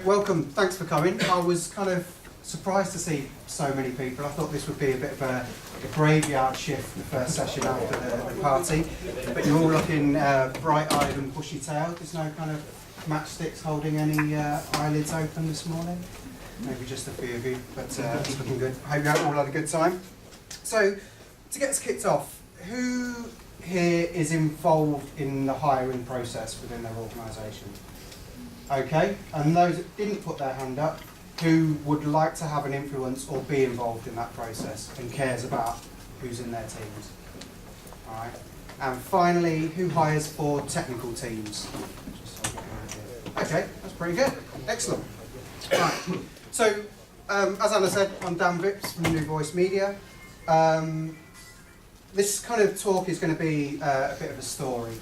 Welcome, thanks for coming. I was kind of surprised to see so many people. I thought this would be a bit of a graveyard shift, the first session after the party. But you're all looking bright-eyed and bushy-tailed. There's no kind of matchsticks holding any eyelids open this morning. Maybe just a few of you, but it's looking good. I hope you all had a good time. So, to get us kicked off, who here is involved in the hiring process within their organisation? Okay, and those that didn't put their hand up, who would like to have an influence or be involved in that process and cares about who's in their teams? All right, and finally, who hires for technical teams? Just so I get an idea. Okay, that's pretty good. Excellent. Right. So, as Anna said, I'm Dan Phipps from New Voice Media. This kind of talk is going to be a bit of a story.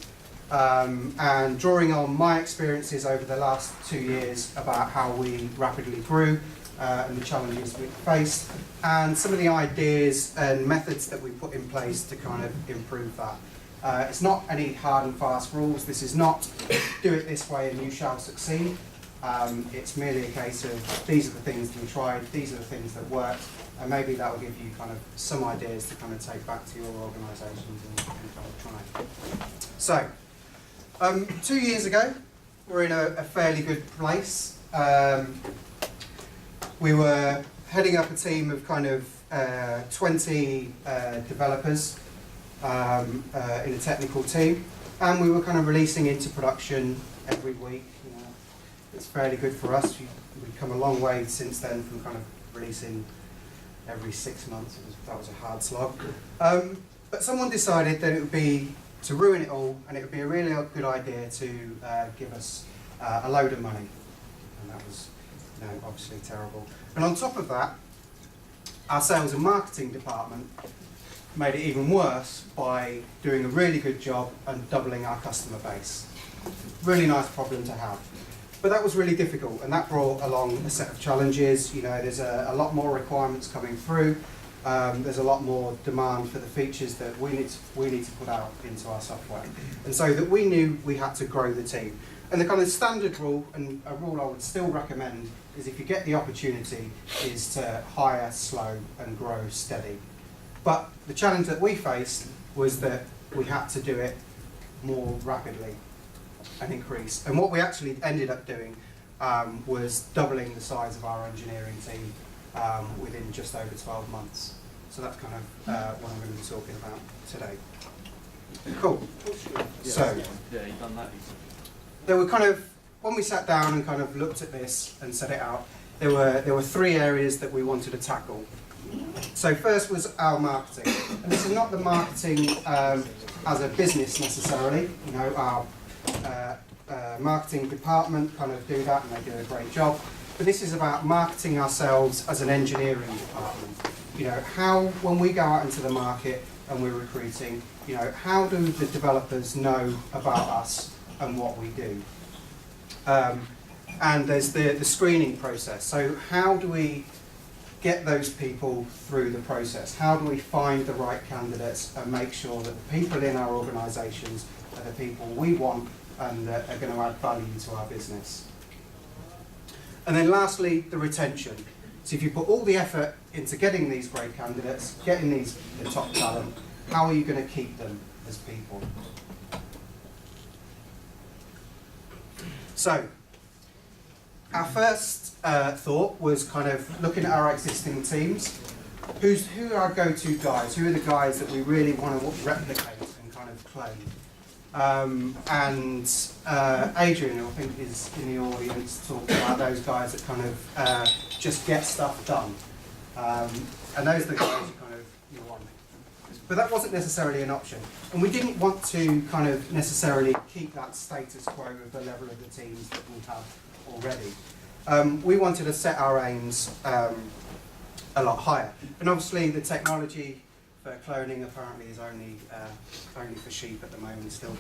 And drawing on my experiences over the last 2 years about how we rapidly grew and the challenges we faced, and some of the ideas and methods that we put in place to kind of improve that. It's not any hard and fast rules. This is not do it this way and you shall succeed. It's merely a case of these are the things that we tried, these are the things that worked, and maybe that will give you kind of some ideas to kind of take back to your organisations and kind of try. So, 2 years ago, we're in a fairly good place. We were heading up a team of kind of 20 developers in a technical team, and we were kind of releasing into production every week. You know, it's fairly good for us. We've come a long way since then from kind of releasing every 6 months. That was a hard slog. But someone decided that it would be to ruin it all, and it would be a really good idea to give us a load of money, and that was, obviously terrible. And on top of that, our sales and marketing department made it even worse by doing a really good job and doubling our customer base. Really nice problem to have, but that was really difficult, and that brought along a set of challenges. There's a lot more requirements coming through. There's a lot more demand for the features that we need to put out into our software, and so that we knew we had to grow the team. And the kind of standard rule, and a rule I would still recommend, is if you get the opportunity, is to hire slow and grow steady. But the challenge that we faced was that we had to do it more rapidly and increase. And what we actually ended up doing was doubling the size of our engineering team within just over 12 months. So that's kind of what I'm going to be talking about today. Cool. So, you've done that. there were kind of, when we sat down and kind of looked at this and set it out, there were 3 areas that we wanted to tackle. So first was our marketing. And this is not the marketing as a business necessarily. Our marketing department kind of do that, and they do a great job. But this is about marketing ourselves as an engineering department. How, when we go out into the market and we're recruiting, how do the developers know about us and what we do? And there's the screening process. So how do we get those people through the process? How do we find the right candidates and make sure that the people in our organisations are the people we want and that are going to add value to our business? And then lastly, the retention. So if you put all the effort into getting these great candidates, getting the top talent, how are you going to keep them as people? So, our first thought was kind of looking at our existing teams. Who are our go-to guys? Who are the guys that we really want to replicate and kind of claim? And Adrian, I think, is in the audience talking about those guys that kind of just get stuff done. And those are the guys you want. But that wasn't necessarily an option. And we didn't want to kind of necessarily keep that status quo of the level of the teams that we have already. We wanted to set our aims a lot higher. And obviously the technology for cloning apparently is only for sheep at the moment still.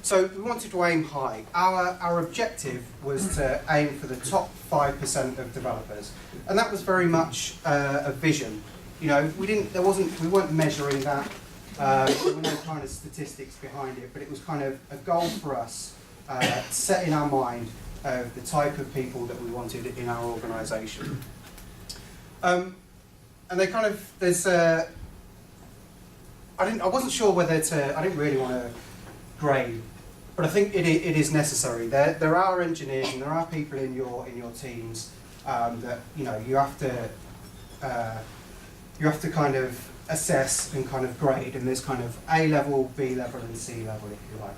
So we wanted to aim high. Our objective was to aim for the top 5% of developers, and that was very much a vision. We weren't measuring that. There were no kind of statistics behind it, but it was kind of a goal for us set in our mind of the type of people that we wanted in our organisation. And they kind of, I wasn't sure whether I didn't really want to grade, but I think it is necessary. There are engineers and there are people in your teams that you have to kind of assess and kind of grade, and there's kind of A level, B level, and C level, if you like.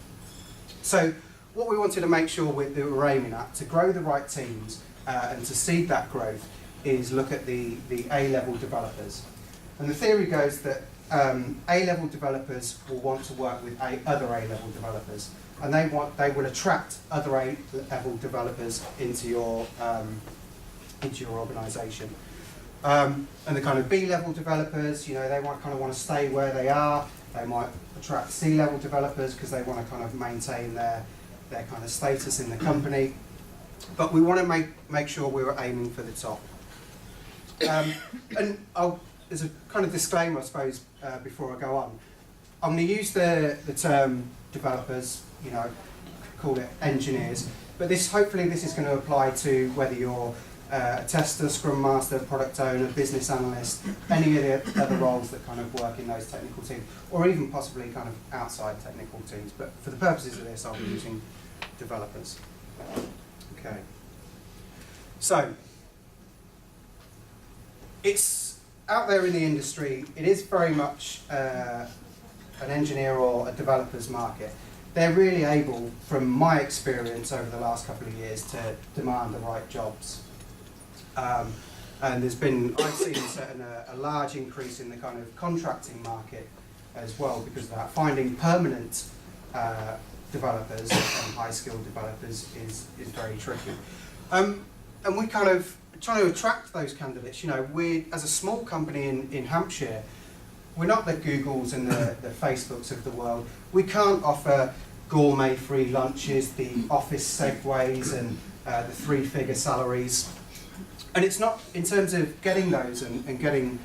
So what we wanted to make sure that we're aiming at to grow the right teams and to seed that growth is look at the A level developers. And the theory goes that A level developers will want to work with other A level developers, and they will attract other A level developers into your organisation. And the kind of B-level developers, they want to stay where they are. They might attract C-level developers because they want to kind of maintain their kind of status in the company. But we want to make sure we're aiming for the top. And there's a kind of disclaimer, I suppose, before I go on. I'm going to use the term developers, call it engineers, but hopefully this is going to apply to whether you're a tester, scrum master, product owner, business analyst, any of the other roles that kind of work in those technical teams, or even possibly kind of outside technical teams. But for the purposes of this, I'll be using developers. Okay. So, it's out there in the industry, it is very much an engineer or a developer's market. They're really able, from my experience over the last couple of years, to demand the right jobs. And I've seen a large increase in the kind of contracting market as well because of that. Finding permanent developers and high-skilled developers is very tricky. And we kind of trying to attract those candidates. We, as a small company in Hampshire, we're not the Googles and the Facebooks of the world. We can't offer gourmet free lunches, the office segues, and the three-figure salaries. And it's not, in terms of getting those and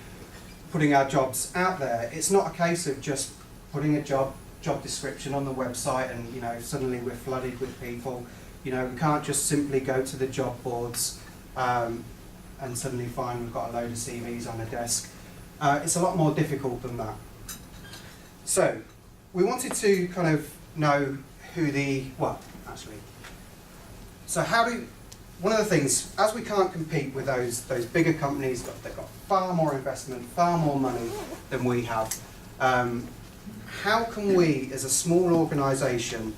putting our jobs out there, it's not a case of just putting a job description on the website and suddenly we're flooded with people. We can't just simply go to the job boards and suddenly find we've got a load of CVs on the desk. It's a lot more difficult than that. So we wanted to kind of know one of the things, as we can't compete with those bigger companies, they've got far more investment, far more money than we have, how can we, as a small organisation,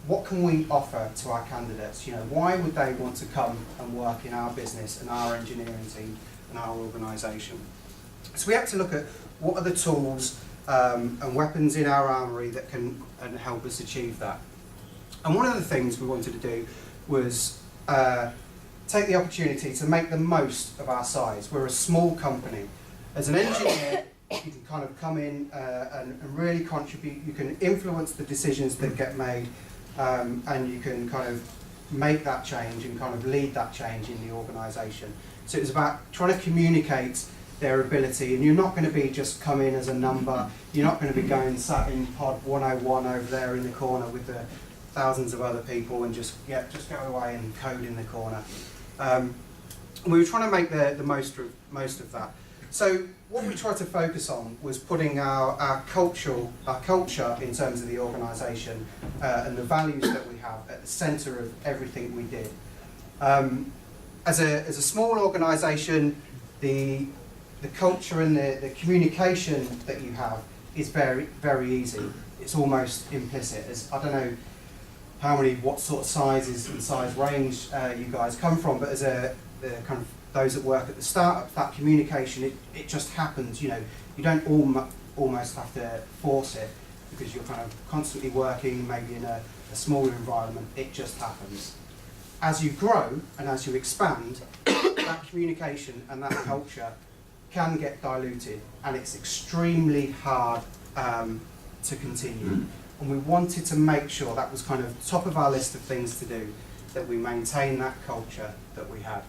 what can we offer to our candidates? Why would they want to come and work in our business and our engineering team and our organisation? So we had to look at what are the tools and weapons in our armoury that can help us achieve that. And one of the things we wanted to do was take the opportunity to make the most of our size. We're a small company. As an engineer, you can kind of come in and really contribute. You can influence the decisions that get made, and you can kind of make that change and kind of lead that change in the organisation. So it was about trying to communicate their ability, and you're not going to be just come in as a number. You're not going to be going sat in pod 101 over there in the corner with the thousands of other people and just go away and code in the corner. We were trying to make the most of that. So what we tried to focus on was putting our culture in terms of the organisation and the values that we have at the centre of everything we did. As a small organisation, the culture and the communication that you have is very, very easy. It's almost implicit. I don't know what sort of sizes and size range you guys come from, but as the kind of those that work at the startup, that communication, it just happens. You don't almost have to force it because you're kind of constantly working, maybe in a smaller environment. It just happens. As you grow and as you expand, that communication and that culture can get diluted, and it's extremely hard to continue. And we wanted to make sure that was kind of top of our list of things to do, that we maintain that culture that we had.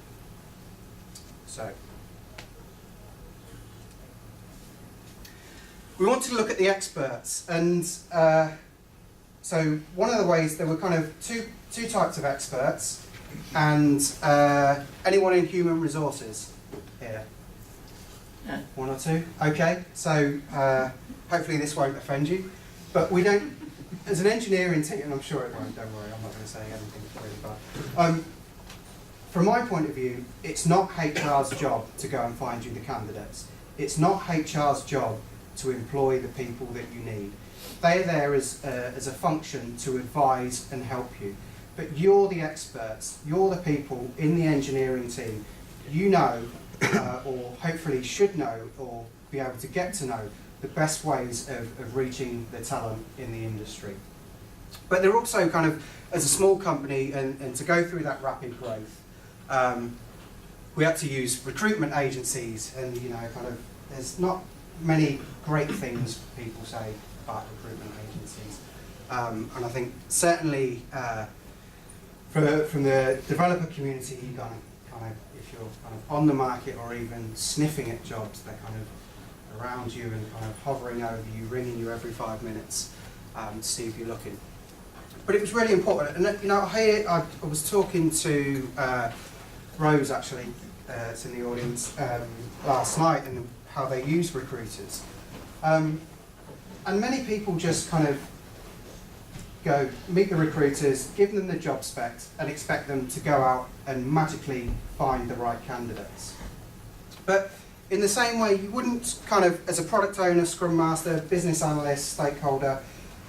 So, we wanted to look at the experts, and So one of the ways, there were kind of two types of experts, and anyone in human resources here? Yeah. One or two? Okay, so hopefully this won't offend you, but we don't, as an engineering team, and I'm sure it won't, don't worry, I'm not going to say anything really bad. From my point of view, it's not HR's job to go and find you the candidates. It's not HR's job to employ the people that you need. They're there as a function to advise and help you. But you're the experts, you're the people in the engineering team. You know, or hopefully should know, or be able to get to know the best ways of reaching the talent in the industry. But they're also kind of, as a small company, and to go through that rapid growth, we had to use recruitment agencies, and kind of, there's not many great things people say about recruitment agencies. And I think certainly from the developer community, you kind of, if you're kind of on the market or even sniffing at jobs, they're kind of around you and kind of hovering over you, ringing you every 5 minutes to see if you're looking. But it was really important, and I was talking to Rose, actually, it's in the audience, last night, and how they use recruiters. And many people just kind of go, meet the recruiters, give them the job specs, and expect them to go out and magically find the right candidates. But in the same way, you wouldn't kind of, as a product owner, scrum master, business analyst, stakeholder,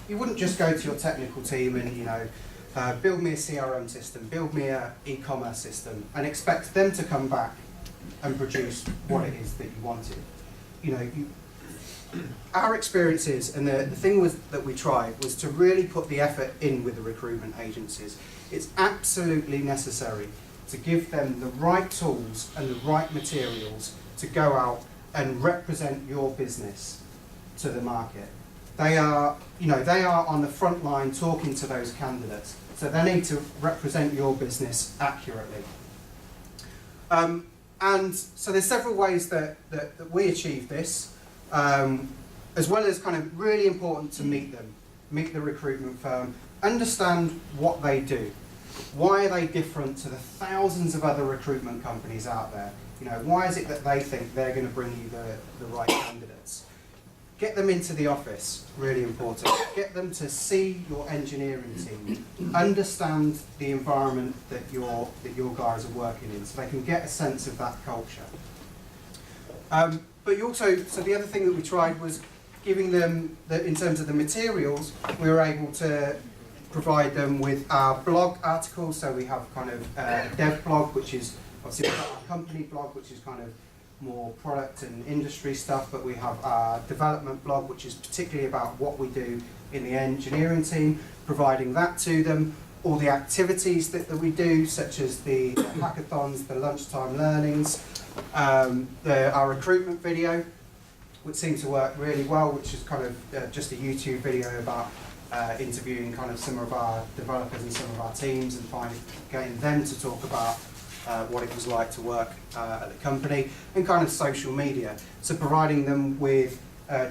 you wouldn't just go to your technical team and, build me a CRM system, build me an e-commerce system, and expect them to come back and produce what it is that you wanted. Our experiences, and the thing that we tried was to really put the effort in with the recruitment agencies. It's absolutely necessary to give them the right tools and the right materials to go out and represent your business to the market. They are on the front line talking to those candidates, so they need to represent your business accurately. And so there's several ways that we achieve this, as well as kind of really important to meet the recruitment firm, understand what they do. Why are they different to the thousands of other recruitment companies out there? Why is it that they think they're going to bring you the right candidates? Get them into the office, really important. Get them to see your engineering team, understand the environment that your guys are working in, so they can get a sense of that culture. But you also, so the other thing that we tried was giving them, in terms of the materials, we were able to provide them with our blog articles. So we have kind of a dev blog, which is obviously our company blog, which is kind of more product and industry stuff, but we have our development blog, which is particularly about what we do in the engineering team, providing that to them, all the activities that we do, such as the hackathons, the lunchtime learnings, our recruitment video, which seemed to work really well, which is kind of just a YouTube video about interviewing kind of some of our developers and some of our teams, and getting them to talk about what it was like to work at the company, and kind of social media. So providing them with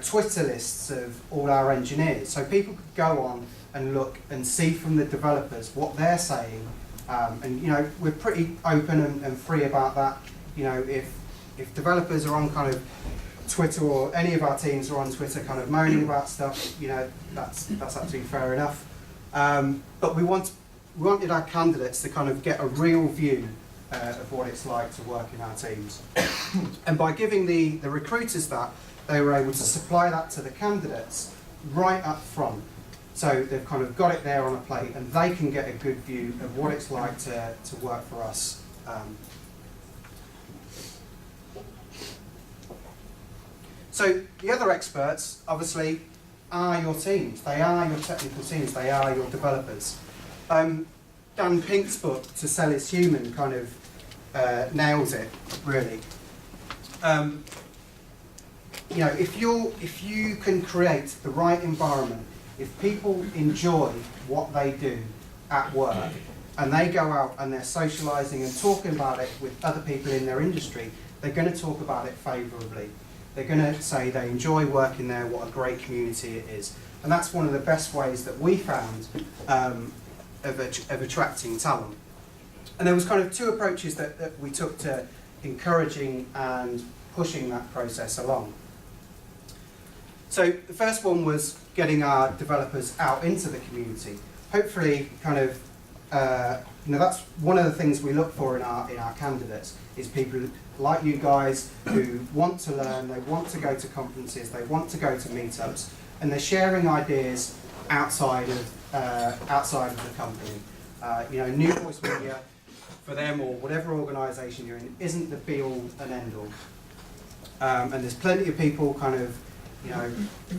Twitter lists of all our engineers, so people could go on and look and see from the developers what they're saying. And we're pretty open and free about that. If developers are on kind of Twitter, or any of our teams are on Twitter kind of moaning about stuff, that's absolutely fair enough. But we wanted our candidates to kind of get a real view of what it's like to work in our teams. And by giving the recruiters that, they were able to supply that to the candidates right up front. So they've kind of got it there on a plate, and they can get a good view of what it's like to work for us. So the other experts, obviously, are your teams. They are your technical teams. They are your developers. Dan Pink's book, To Sell Is Human, kind of nails it, really. If you can create the right environment, if people enjoy what they do at work, and they go out and they're socialising and talking about it with other people in their industry, they're going to talk about it favourably. They're going to say they enjoy working there, what a great community it is. And that's one of the best ways that we found of attracting talent. And there was kind of two approaches that we took to encouraging and pushing that process along. So the first one was getting our developers out into the community. Hopefully, kind of, that's one of the things we look for in our candidates, is people like you guys who want to learn, they want to go to conferences, they want to go to meetups, and they're sharing ideas outside of the company. New voice media for them, or whatever organisation you're in, isn't the be-all and end-all. And there's plenty of people kind of,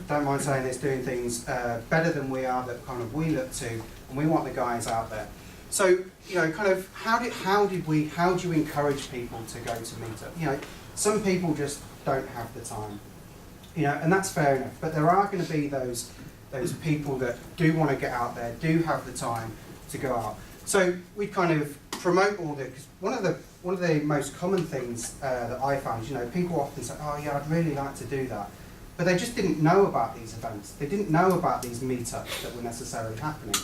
don't mind saying this, doing things better than we are, that kind of we look to, and we want the guys out there. So, kind of, how do you encourage people to go to meetup? Some people just don't have the time, and that's fair enough. But there are going to be those people that do want to get out there, do have the time to go out. So we kind of promote all the, because one of the most common things that I found is, people often say, oh yeah, I'd really like to do that. But they just didn't know about these events. They didn't know about these meetups that were necessarily happening.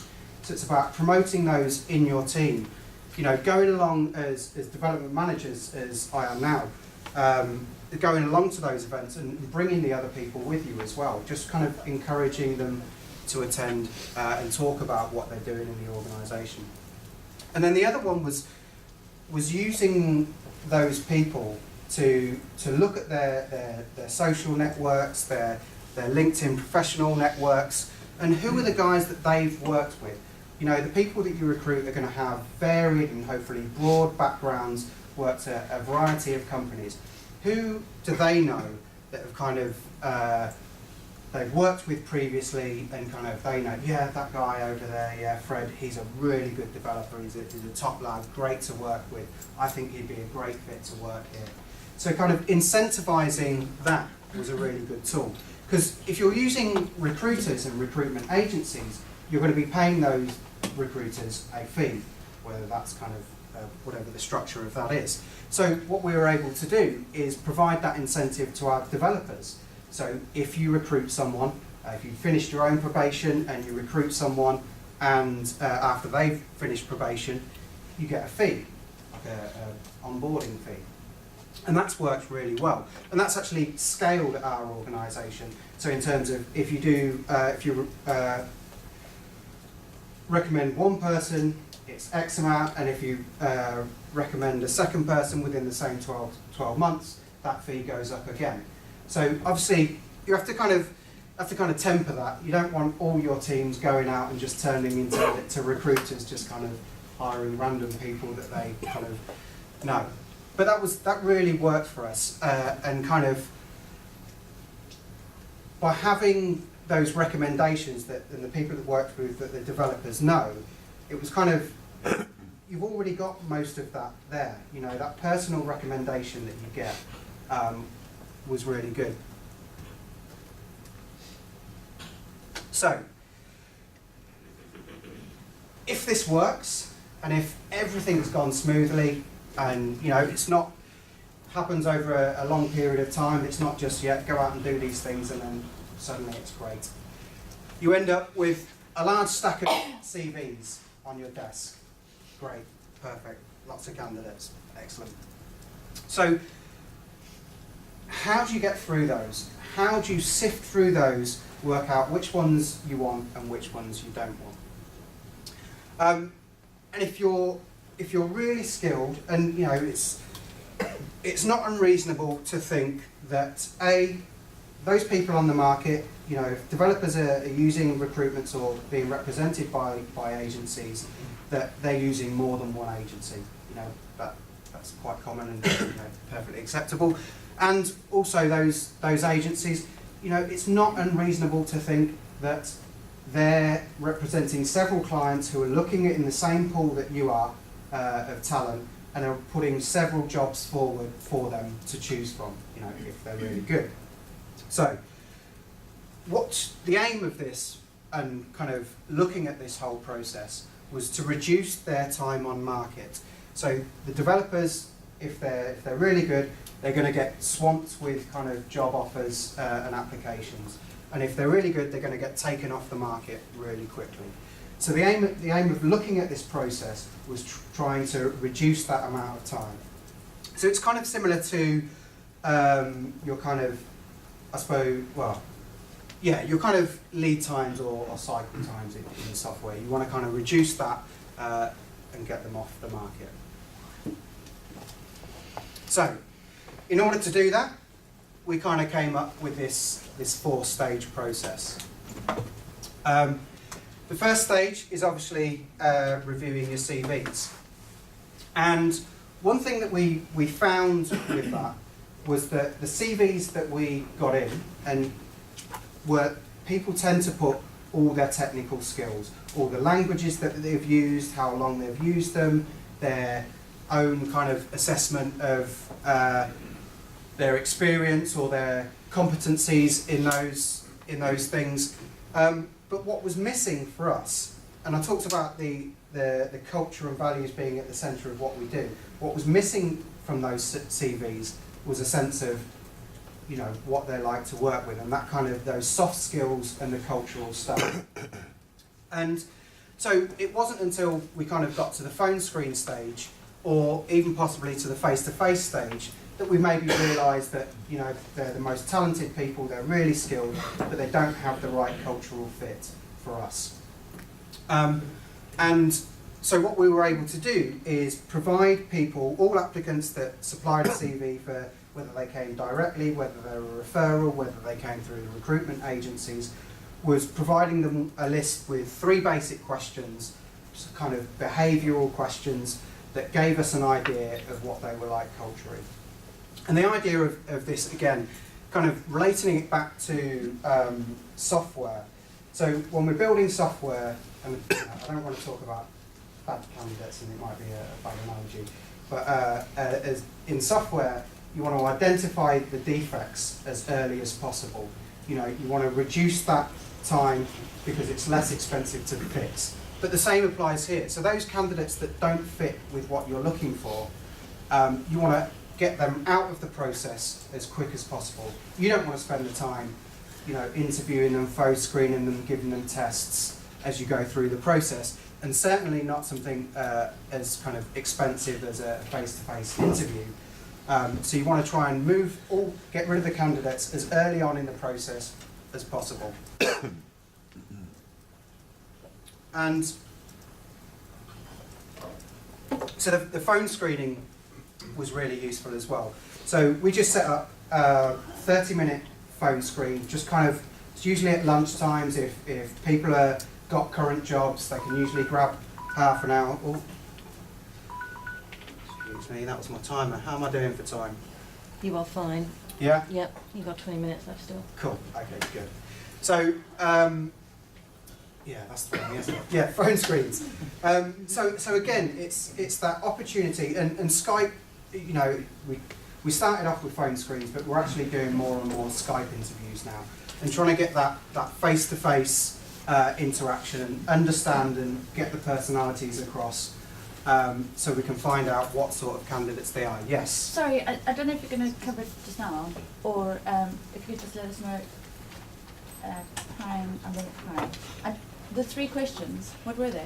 So it's about promoting those in your team. Going along as development managers, as I am now, going along to those events and bringing the other people with you as well. Just kind of encouraging them to attend and talk about what they're doing in the organisation. And then the other one was using those people to look at their social networks, their LinkedIn professional networks, and who are the guys that they've worked with. The people that you recruit are going to have varied and hopefully broad backgrounds, worked at a variety of companies. Who do they know that have kind of they've worked with previously, and kind of they know, yeah, that guy over there, yeah, Fred, he's a really good developer, he's a top lad, great to work with, I think he'd be a great fit to work here. So kind of incentivising that was a really good tool. Because if you're using recruiters and recruitment agencies, you're going to be paying those recruiters a fee, whether that's kind of whatever the structure of that is. So what we were able to do is provide that incentive to our developers. So if you recruit someone, if you've finished your own probation and you recruit someone, and after they've finished probation, you get a fee, like a onboarding fee. And that's worked really well. And that's actually scaled at our organisation. So in terms of if you recommend one person, it's X amount, and if you recommend a second person within the same 12 months, that fee goes up again. So obviously you have to kind of temper that. You don't want all your teams going out and just turning into recruiters, just kind of hiring random people that they kind of know. But that really worked for us, and kind of by having those recommendations and the people that worked with that the developers know, it was kind of, you've already got most of that there. That personal recommendation that you get was really good. So, if this works, and if everything's gone smoothly, and it's not happens over a long period of time, it's not just yet go out and do these things and then suddenly it's great. You end up with a large stack of CVs on your desk. Great, perfect, lots of candidates, excellent. So how do you get through those? How do you sift through those, work out which ones you want and which ones you don't want? And if you're really skilled, and it's not unreasonable to think that those people on the market, if developers are using recruitments or being represented by agencies, that they're using more than one agency. That's quite common and perfectly acceptable. And also those agencies, it's not unreasonable to think that they're representing several clients who are looking in the same pool that you are of talent, and are putting several jobs forward for them to choose from, if they're really good. So, what the aim of this, and kind of looking at this whole process, was to reduce their time on market. So the developers, if they're really good, they're going to get swamped with kind of job offers and applications. and if they're really good, they're going to get taken off the market really quickly. So the aim of looking at this process was trying to reduce that amount of time. So it's kind of similar to your kind of, I suppose, well, yeah, your kind of lead times or cycle times in software. You want to kind of reduce that and get them off the market. So, in order to do that, we kind of came up with this 4-stage process. The first stage is obviously reviewing your CVs. And one thing that we found with that was that the CVs that we got in, and people tend to put all their technical skills, all the languages that they've used, how long they've used them, their own kind of assessment of their experience or their competencies in those things. But what was missing for us, and I talked about the culture and values being at the centre of what we do. What was missing from those CVs was a sense of, you know, what they're like to work with, and that kind of those soft skills and the cultural stuff. And so it wasn't until we kind of got to the phone screen stage, or even possibly to the face-to-face stage, that we maybe realised that, you know, they're the most talented people, they're really skilled, but they don't have the right cultural fit for us. And so what we were able to do is provide people, all applicants that supplied a CV, for whether they came directly, whether they were a referral, whether they came through the recruitment agencies, was providing them a list with 3 basic questions, just kind of behavioural questions that gave us an idea of what they were like culturally. And the idea of this, again, kind of relating it back to software. So when we're building software, and I don't want to talk about bad candidates, and it might be a bad analogy, but as in software, you want to identify the defects as early as possible. You know, you want to reduce that time because it's less expensive to fix. But the same applies here. So those candidates that don't fit with what you're looking for, you want to get them out of the process as quick as possible. You don't want to spend the time, you know, interviewing them, phone screening them, giving them tests as you go through the process, and certainly not something as kind of expensive as a face-to-face interview. So you want to try and get rid of the candidates as early on in the process as possible. And so the phone screening was really useful as well. So we just set up a 30-minute phone screen, just kind of, it's usually at lunch times. If people are got current jobs, they can usually grab half an hour. Oh, excuse me, that was my timer. How am I doing for time? You are fine. Yeah? Yep, you've got 20 minutes left still. Cool, okay, good. So, yeah, that's the one, yes. Yeah, phone screens. So again, it's that opportunity, and Skype, you know, we started off with phone screens, but we're actually doing more and more Skype interviews now, and trying to get that face-to-face interaction and understand and get the personalities across, so we can find out what sort of candidates they are. Yes? Sorry, I don't know if you're going to cover it just now, or if you could just let us know time and then time. And the 3 questions, what were they?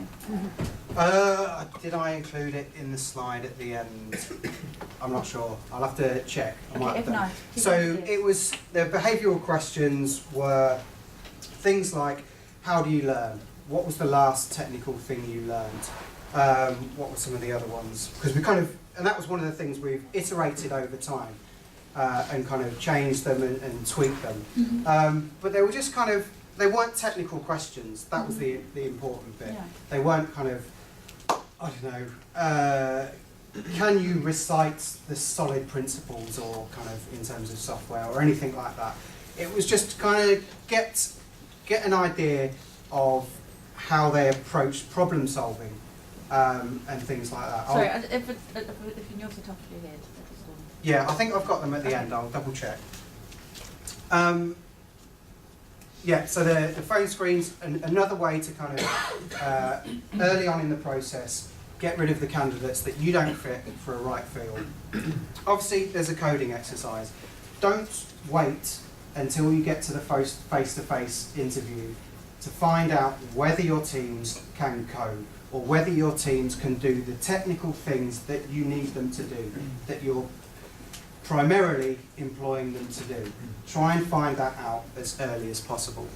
Did I include it in the slide at the end? I'm not sure. I'll have to check. I might have done. So it was, the behavioural questions were things like, how do you learn? What was the last technical thing you learned? What were some of the other ones? Because we kind of, and that was one of the things we've iterated over time and kind of changed them and tweaked them. Mm-hmm. But they were just kind of, they weren't technical questions. That was the important bit. Yeah. They weren't kind of, I don't know, can you recite the solid principles, or kind of in terms of software or anything like that. It was just kind of get an idea of how they approach problem solving and things like that. Sorry, if you know off the top of your head. Yeah, I think I've got them at the end. I'll double check. Yeah, so the phone screens, another way to kind of, early on in the process, get rid of the candidates that you don't fit for a right field. Obviously, there's a coding exercise. Don't wait until you get to the face-to-face interview to find out whether your teams can code or whether your teams can do the technical things that you need them to do, that you're primarily employing them to do. Try and find that out as early as possible.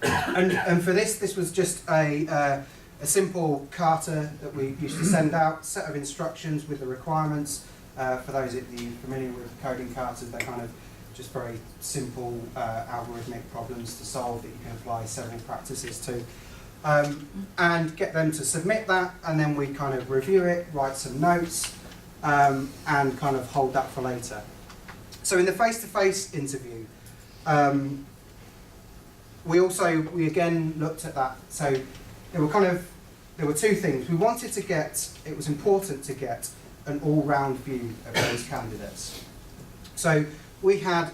And for this was just a simple carta that we used to send out, set of instructions with the requirements. For those of you familiar with coding cartas, they're kind of just very simple algorithmic problems to solve that you can apply several practices to. And get them to submit that, and then we kind of review it, write some notes, and kind of hold that for later. So in the face-to-face interview, we again looked at that. So there were two things. We wanted to get, it was important to get an all-round view of those candidates. So we had,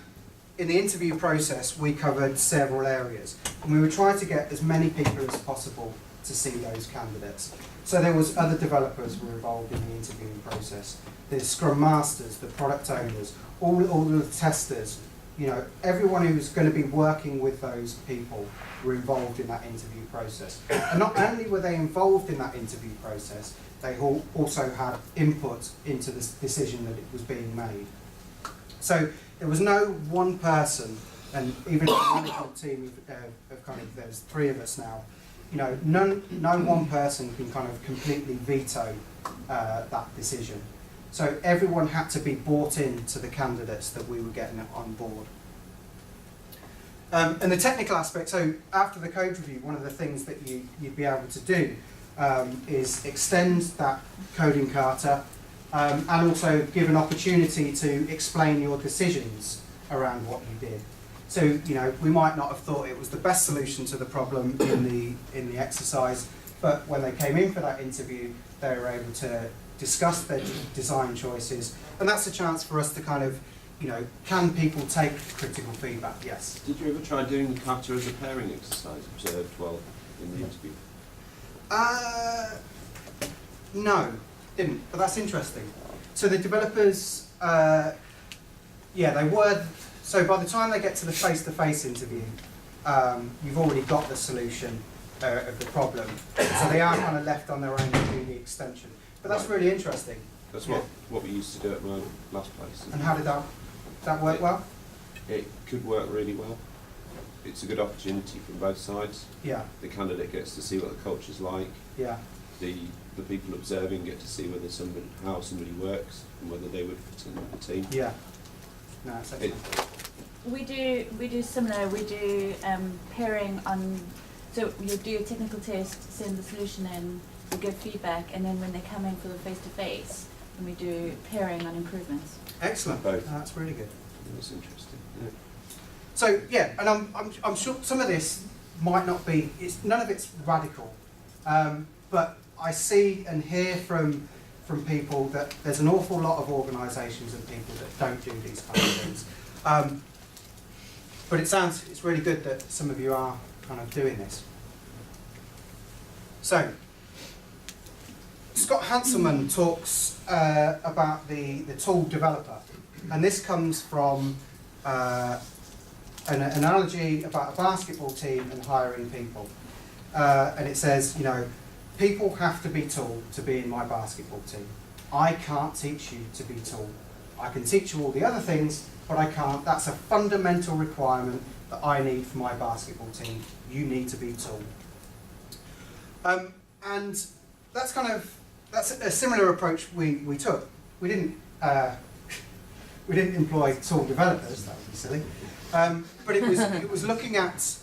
in the interview process, we covered several areas, and we were trying to get as many people as possible to see those candidates. So there was other developers were involved in the interviewing process. There's Scrum Masters, the product owners, all the testers, you know, everyone who's going to be working with those people were involved in that interview process. And not only were they involved in that interview process, they also had input into the decision that it was being made. So there was no one person, and even the management team of kind of, there's 3 of us now, you know, no one person can kind of completely veto that decision. So everyone had to be bought into the candidates that we were getting on board. And the technical aspect, so after the code review, one of the things that you'd be able to do is extend that coding carta and also give an opportunity to explain your decisions around what you did. So, you know, we might not have thought it was the best solution to the problem in the exercise, but when they came in for that interview, they were able to discuss their design choices, and that's a chance for us to kind of, you know, can people take critical feedback? Yes. Did you ever try doing the kata as a pairing exercise, observed well in the interview? No, didn't, but that's interesting. So the developers, yeah, they were, so by the time they get to the face-to-face interview, you've already got the solution of the problem, so they are kind of left on their own to do the extension. But that's really interesting. That's Yeah. what we used to do at my last place. And how did that work well? It could work really well. It's a good opportunity from both sides. Yeah, The candidate gets to see what the culture's like. yeah, The people observing get to see whether how somebody works and whether they would fit in with the team. yeah. No, it's excellent. We do similar. We do pairing on. So you do a technical test, send the solution in, we give feedback, and then when they come in for the face-to-face, then we do pairing on improvements. Excellent. Both. That's really good. That's interesting. Yeah. So yeah, and I'm sure some of this might not be. None of it's radical, but I see and hear from people that there's an awful lot of organisations and people that don't do these kind of things. But it's really good that some of you are kind of doing this. So Scott Hanselman talks about the tool developer, and this comes from an analogy about a basketball team and hiring people. And it says, you know, people have to be tall to be in my basketball team. I can't teach you to be tall. I can teach you all the other things, but I can't. That's a fundamental requirement that I need for my basketball team. You need to be tall. And that's a similar approach we took. We didn't employ tall developers. That would be silly. But it was looking at,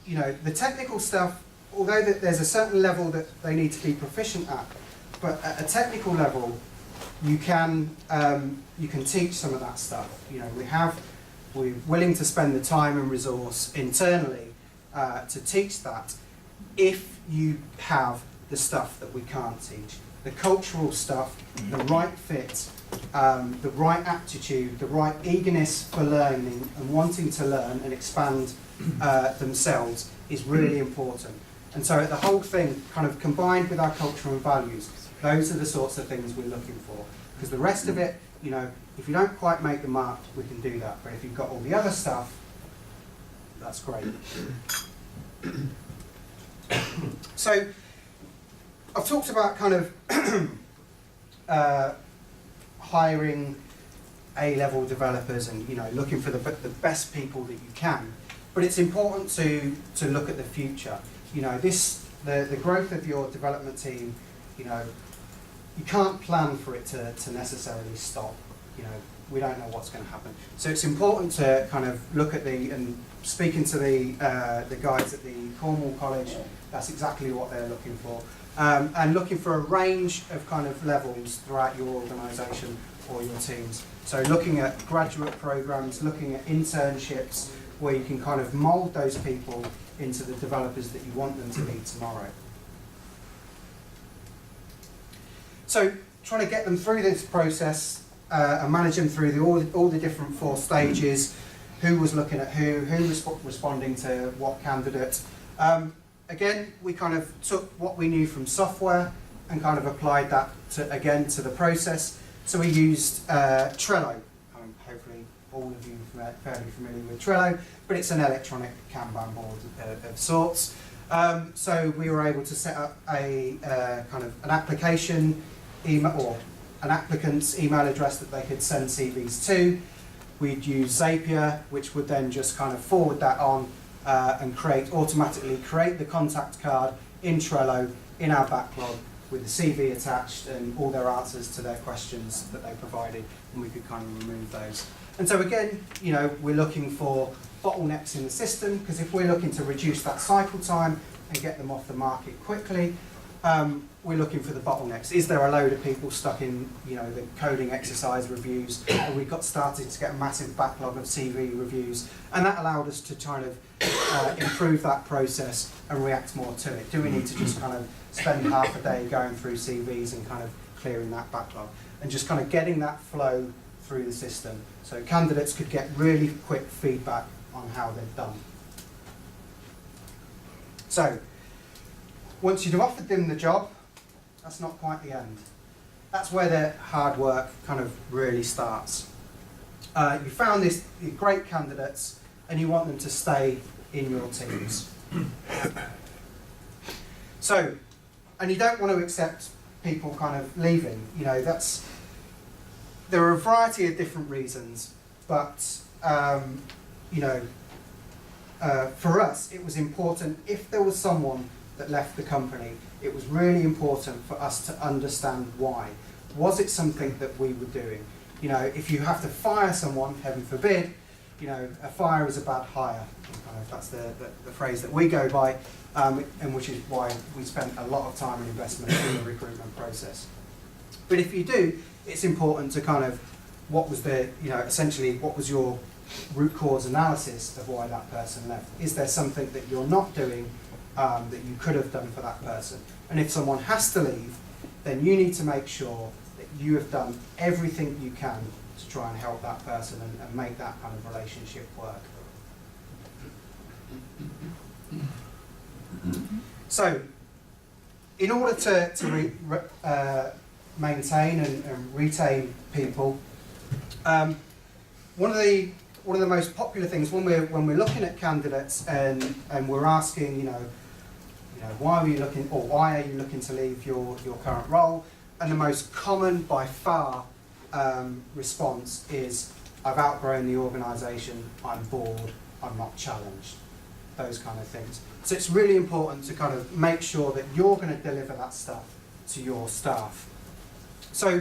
you know, the technical stuff. Although there's a certain level that they need to be proficient at, but at a technical level, you can teach some of that stuff. You know, we're willing to spend the time and resource internally to teach that if you have the stuff that we can't teach. The cultural stuff, the right fit, the right aptitude, the right eagerness for learning and wanting to learn and expand themselves is really important. And so the whole thing kind of combined with our culture and values, those are the sorts of things we're looking for. Because the rest of it, you know, if you don't quite make the mark, we can do that. But if you've got all the other stuff, That's great. So I've talked about kind of hiring A-level developers and, you know, looking for the best people that you can. But it's important to look at the future. You know, the growth of your development team, you know, you can't plan for it to necessarily stop. You know, we don't know what's going to happen. So it's important to kind of look at and speaking to the guys at the Cornwall College, that's exactly what they're looking for. And looking for a range of kind of levels throughout your organisation or your teams. So looking at graduate programs, looking at internships, where you can kind of mould those people into the developers that you want them to be tomorrow. So trying to get them through this process and manage them through all the different 4 stages, who was looking at who was responding to what candidate. Again, we kind of took what we knew from software and kind of applied that to the process. So we used Trello. Hopefully all of you are fairly familiar with Trello, but it's an electronic Kanban board of sorts. So we were able to set up a kind of an application email or an applicant's email address that they could send CVs to. We'd use Zapier, which would then just kind of forward that on and automatically create the contact card in Trello in our backlog with the CV attached and all their answers to their questions that they provided, and we could kind of remove those. And so again, you know, we're looking for bottlenecks in the system, because if we're looking to reduce that cycle time and get them off the market quickly, we're looking for the bottlenecks. Is there a load of people stuck in, you know, the coding exercise reviews? And we got started to get a massive backlog of CV reviews, and that allowed us to kind of improve that process and react more to it. Do we need to just kind of spend half a day going through CVs and kind of clearing that backlog and just kind of getting that flow through the system so candidates could get really quick feedback on how they've done. So once you've offered them the job, that's not quite the end. That's where their hard work kind of really starts. You found these great candidates and you want them to stay in your teams. So, and you don't want to accept people kind of leaving. You know, there are a variety of different reasons, but you know, for us it was important, if there was someone that left the company, it was really important for us to understand why. Was it something that we were doing? You know, if you have to fire someone, heaven forbid, you know, a fire is a bad hire. That's the phrase that we go by, and which is why we spent a lot of time and investment in the recruitment process. But if you do, it's important to kind of, what was the, you know, essentially what was your root cause analysis of why that person left? Is there something that you're not doing that you could have done for that person? And if someone has to leave, then you need to make sure that you have done everything you can to try and help that person and make that kind of relationship work. So, in order to maintain and retain people, one of the most popular things when we're looking at candidates and we're asking, you know, why are you looking to leave your current role? And the most common by far response is, I've outgrown the organisation, I'm bored, I'm not challenged. Those kind of things. So it's really important to kind of make sure that you're going to deliver that stuff to your staff. So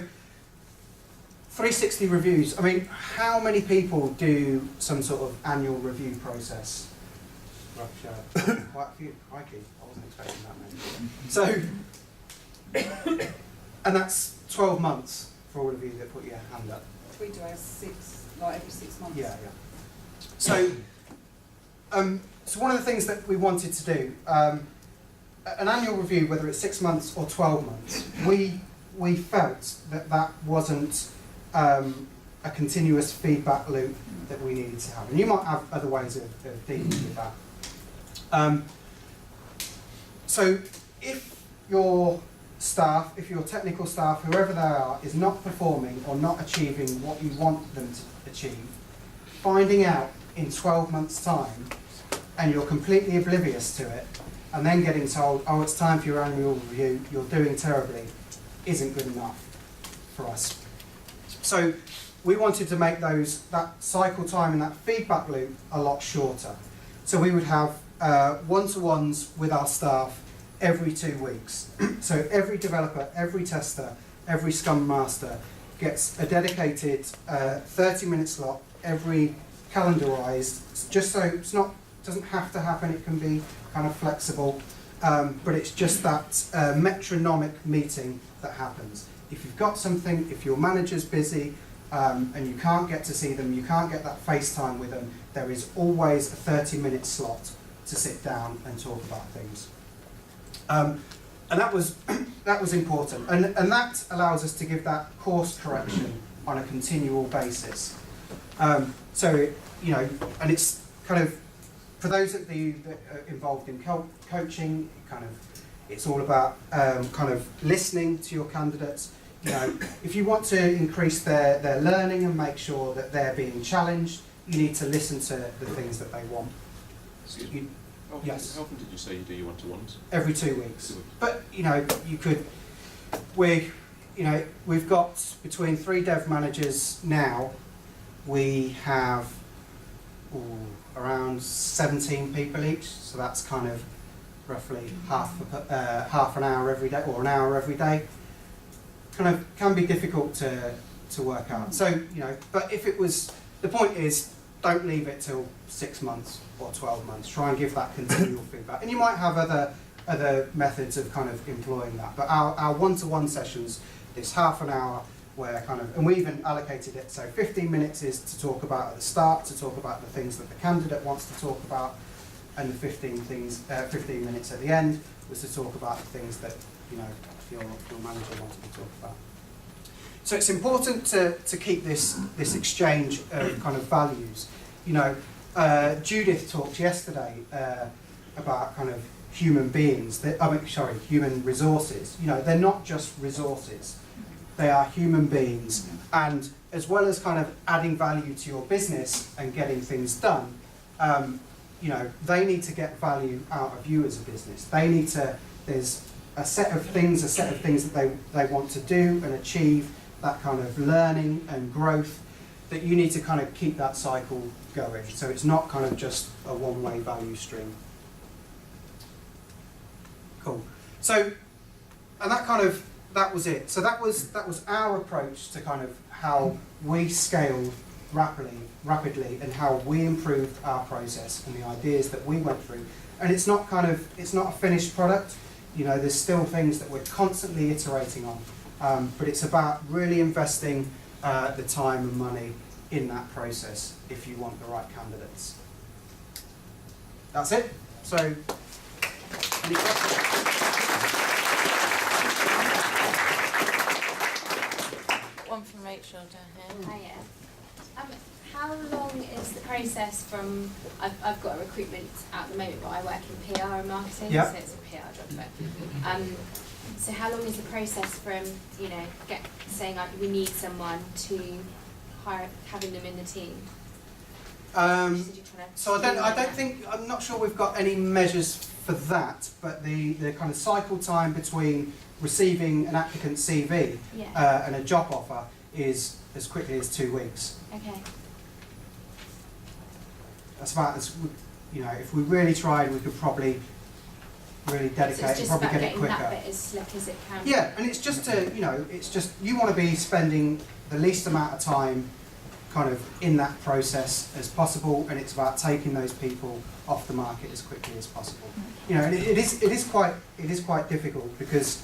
360 reviews. I mean, how many people do some sort of annual review process? Quite a few. Crikey, I wasn't expecting that many. So, and that's 12 months for all of you that put your hand up. We do every 6 months. Yeah. So, so one of the things that we wanted to do, an annual review, whether it's 6 months or 12 months, we felt that wasn't a continuous feedback loop that we needed to have. And you might have other ways of dealing with that. So if your staff, if your technical staff, whoever they are, is not performing or not achieving what you want them to achieve, finding out in 12 months' time and you're completely oblivious to it, and then getting told, oh, it's time for your annual review, you're doing terribly, isn't good enough for us. So we wanted to make that cycle time and that feedback loop a lot shorter. So we would have one-to-ones with our staff every 2 weeks. So every developer, every tester, every Scrum Master gets a dedicated 30-minute slot, every calendarised, just so it's not, doesn't have to happen, it can be kind of flexible, but it's just that metronomic meeting that happens. If you've got something, if your manager's busy and you can't get to see them, you can't get that FaceTime with them, there is always a 30-minute slot to sit down and talk about things. And that was important, and that allows us to give that course correction on a continual basis. So, you know, and it's kind of, for those of you that are involved in coaching, it's all about kind of listening to your candidates. You know, if you want to increase their learning and make sure that they're being challenged, you need to listen to the things that they want. Excuse me. Yes. How often did you say you do your one-to-ones? Every 2 weeks. But, you know, we've got between 3 dev managers now, we have around 17 people each, so that's kind of roughly half an hour every day, or an hour every day. Kind of can be difficult to work out. So, you know, but if it was, the point is, don't leave it till 6 months or 12 months. Try and give that continual feedback. And you might have other methods of kind of employing that. But our one-to-one sessions is half an hour where kind of, and we even allocated it, so 15 minutes is to talk about at the start, to talk about the things that the candidate wants to talk about, and the 15 minutes at the end was to talk about the things that, you know, your manager wanted to talk about. So it's important to keep this exchange of kind of values. You know, Judith talked yesterday about kind of human beings, human resources. You know, they're not just resources, they are human beings. And as well as kind of adding value to your business and getting things done, you know, they need to get value out of you as a business. They need to, there's a set of things that they want to do and achieve, that kind of learning and growth, that you need to kind of keep that cycle going. So it's not kind of just a one-way value stream. Cool. So, and that was it. So that was our approach to kind of how we scaled rapidly and how we improved our process and the ideas that we went through. And it's not a finished product. You know, there's still things that we're constantly iterating on. But it's about really investing the time and money in that process if you want the right candidates. That's it. So, any questions? One from Rachel down here. Hiya. How long is the process from, I've got a recruitment at the moment, but I work in PR and marketing, Yeah. so it's a PR job. But, so how long is the process from, you know, saying like we need someone to having them in the team? So I'm not sure we've got any measures for that, but the kind of cycle time between receiving an applicant's CV and a job offer is as quickly as 2 weeks. Okay. That's about as, you know, if we really tried, we could probably really dedicate and probably get it quicker. That bit as slick as it can. Yeah, and it's just you want to be spending the least amount of time kind of in that process as possible, and it's about taking those people off the market as quickly as possible. You know, and it is quite difficult because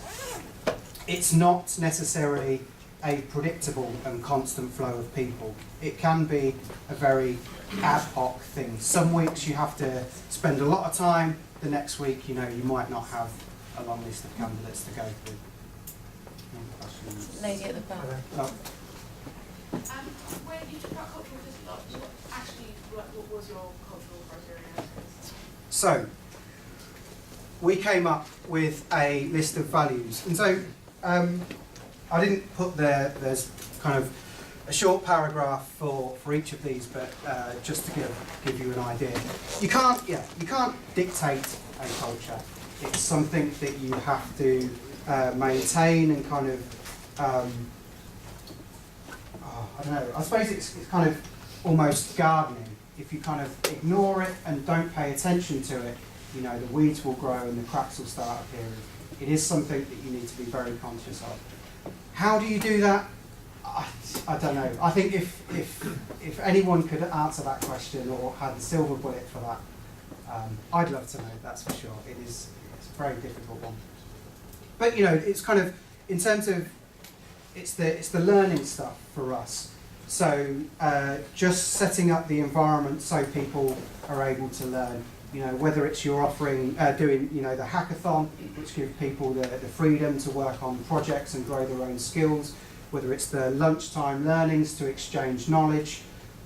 it's not necessarily a predictable and constant flow of people. It can be a very ad hoc thing. Some weeks you have to spend a lot of time, the next week, you know, you might not have a long list of candidates to go through. Any questions? Lady at the back. Oh. When you talk about cultural fit, what actually, what was your cultural criteria? So, we came up with a list of values, and so I didn't put there's kind of a short paragraph for each of these, but just to give you an idea. You can't dictate a culture. It's something that you have to maintain and kind of, I don't know, I suppose it's kind of almost gardening. If you kind of ignore it and don't pay attention to it, you know, the weeds will grow and the cracks will start appearing. It is something that you need to be very conscious of. How do you do that? I don't know. I think if anyone could answer that question or had the silver bullet for that, I'd love to know, that's for sure. It's a very difficult one. But, you know, it's kind of, in terms of, it's the learning stuff for us. So just setting up the environment so people are able to learn. You know, whether it's you're offering, doing, you know, the hackathon, which gives people the freedom to work on projects and grow their own skills, whether it's the lunchtime learnings to exchange knowledge,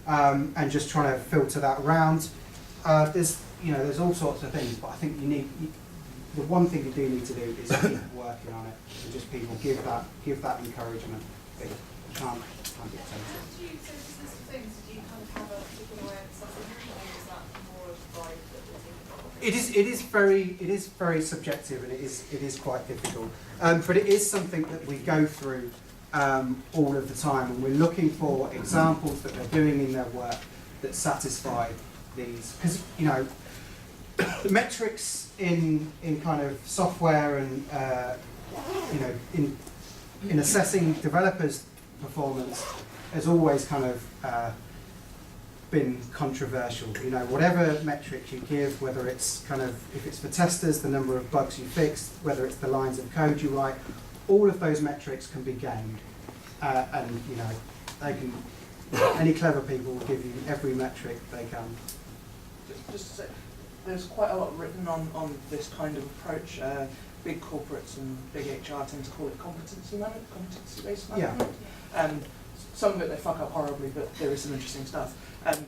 and just trying to filter that around. There's all sorts of things, but I think the one thing you do need to do is keep working on it, and just people give that encouragement. But you can't dictate it. Do you, so this list of things, do you kind of have a particular way of assessing them, or is that more of a vibe that we're thinking about? It is very subjective, and it is quite difficult. But it is something that we go through all of the time, and we're looking for examples that they're doing in their work that satisfy these. Because, you know, the metrics in kind of software and you know, in assessing developers' performance has always kind of been controversial. You know, whatever metric you give, whether it's kind of, if it's for testers, the number of bugs you fixed, whether it's the lines of code you write, all of those metrics can be gamed. And, you know, they can, any clever people will give you every metric they can. Just to say, there's quite a lot written on this kind of approach. Big corporates and big HR tend to call it competency-based management. Yeah. And some of it they fuck up horribly, but there is some interesting stuff. And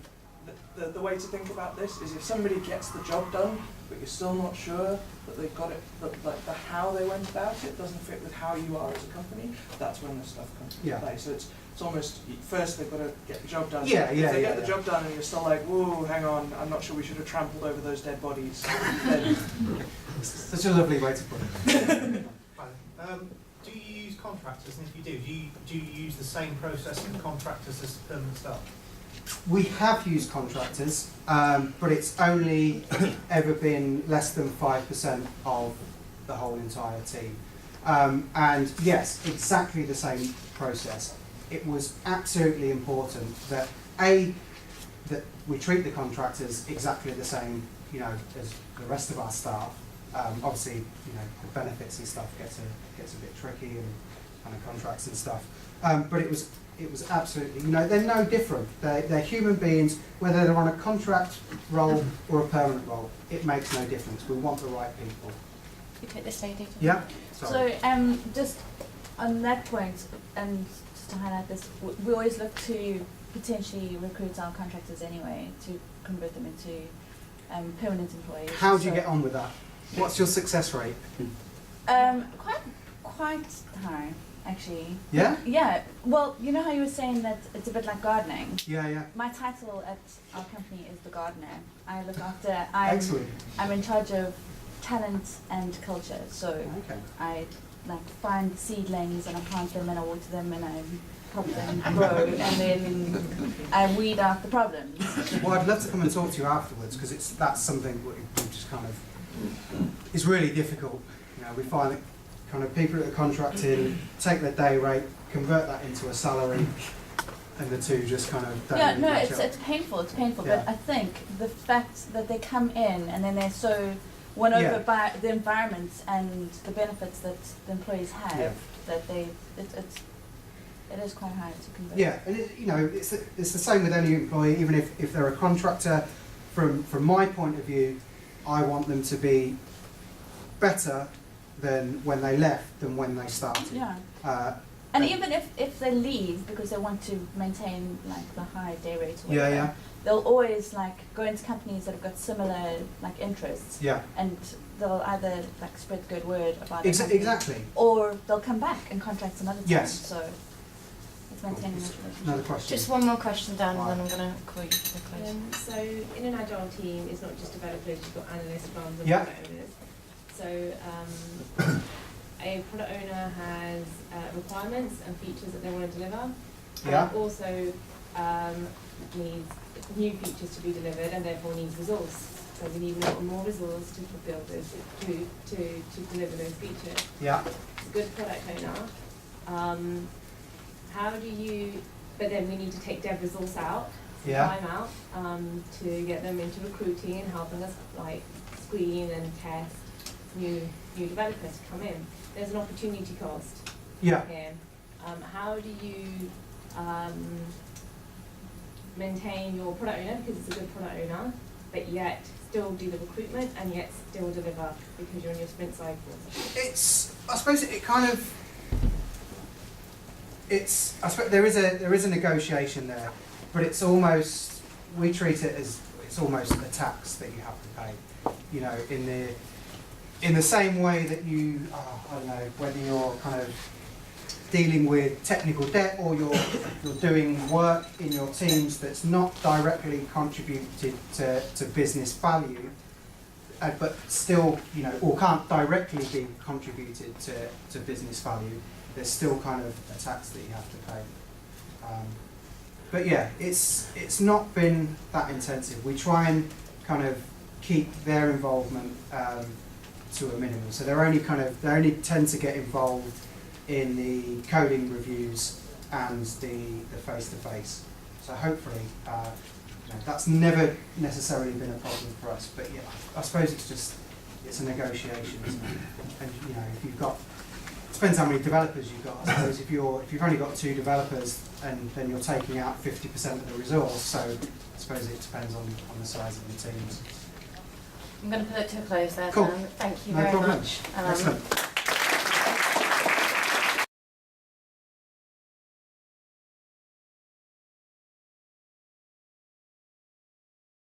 the way to think about this is if somebody gets the job done, but you're still not sure that they've got it, like the how they went about it doesn't fit with how you are as a company, that's when this stuff comes into play. So it's almost, first they've got to get the job done. If they get the job done and you're still like, whoa, hang on, I'm not sure we should have trampled over those dead bodies. Then such a lovely way to put it. Do you use contractors? And if you do you use the same process for contractors as permanent staff? We have used contractors, but it's only ever been less than 5% of the whole entire team. And yes, exactly the same process. It was absolutely important that that we treat the contractors exactly the same, you know, as the rest of our staff. Obviously, you know, the benefits and stuff gets a bit tricky, and kind of contracts and stuff. But it was absolutely, you know, they're no different. They're human beings, whether they're on a contract role or a permanent role. It makes no difference. We want the right people. You take this lady. Yeah. Sorry. So just on that point, and just to highlight this, we always look to potentially recruit our contractors anyway to convert them into permanent employees. How do you get on with that? What's your success rate? Quite high, actually. Yeah? Yeah. Well, you know how you were saying that it's a bit like gardening? Yeah. My title at our company is the gardener. I look after, Excellent. I'm in charge of talent and culture. So Okay. I like find seedlings and I plant them and I water them and I help them grow and then I weed out the problems. Well, I'd love to come and talk to you afterwards, because that's something we just kind of, it's really difficult. You know, we find that kind of people that are contracted take their day rate, convert that into a salary, and the two just kind of don't really match up. It's painful, Yeah. but I think the fact that they come in and then they're so won over by the environment and the benefits that the employees have, that it is quite hard to convert. Yeah, and you know, it's the same with any employee, even if they're a contractor. From my point of view, I want them to be better than when they left than when they started. Yeah. And even if they leave because they want to maintain like the high day rate or whatever, they'll always like go into companies that have got similar like interests. Yeah. And they'll either like spread the good word about it. Exactly. Or they'll come back and contract some other time. Yes. So it's maintaining those relationships. Another question. Just one more question, Dan, and then I'm going to call you to the close. So in an agile team, it's not just developers, you've got analysts, planners and Yeah. product owners. So a product owner has requirements and features that they want to deliver. Yeah. And also needs new features to be delivered and therefore needs resource. So we need more resource to fulfill those, to deliver those features. Yeah. Good product owner. How do you, but then we need to take dev resource out, Yeah. time out, to get them into recruiting and helping us like screen and test new developers to come in. There's an opportunity cost Yeah. here. How do you maintain your product owner, because it's a good product owner, but yet still do the recruitment and yet still deliver because you're in your sprint cycle? I suppose it kind of, I suppose there is a negotiation there, but it's almost, we treat it as, it's almost a tax that you have to pay. You know, in the same way that you, I don't know, whether you're kind of dealing with technical debt or you're doing work in your teams that's not directly contributed to business value, but still, you know, or can't directly be contributed to business value, there's still kind of a tax that you have to pay. But yeah, it's not been that intensive. We try and kind of keep their involvement to a minimum. So they only tend to get involved in the coding reviews and the face-to-face. So hopefully, you know, that's never necessarily been a problem for us. But yeah, I suppose it's a negotiation, isn't it? And you know, if you've got, it depends how many developers you've got. I suppose if you've only got 2 developers, and then you're taking out 50% of the resource. So I suppose it depends on the size of the teams. I'm going to put it to a close there, Cool. Dan. Thank you No very problem. much. Excellent.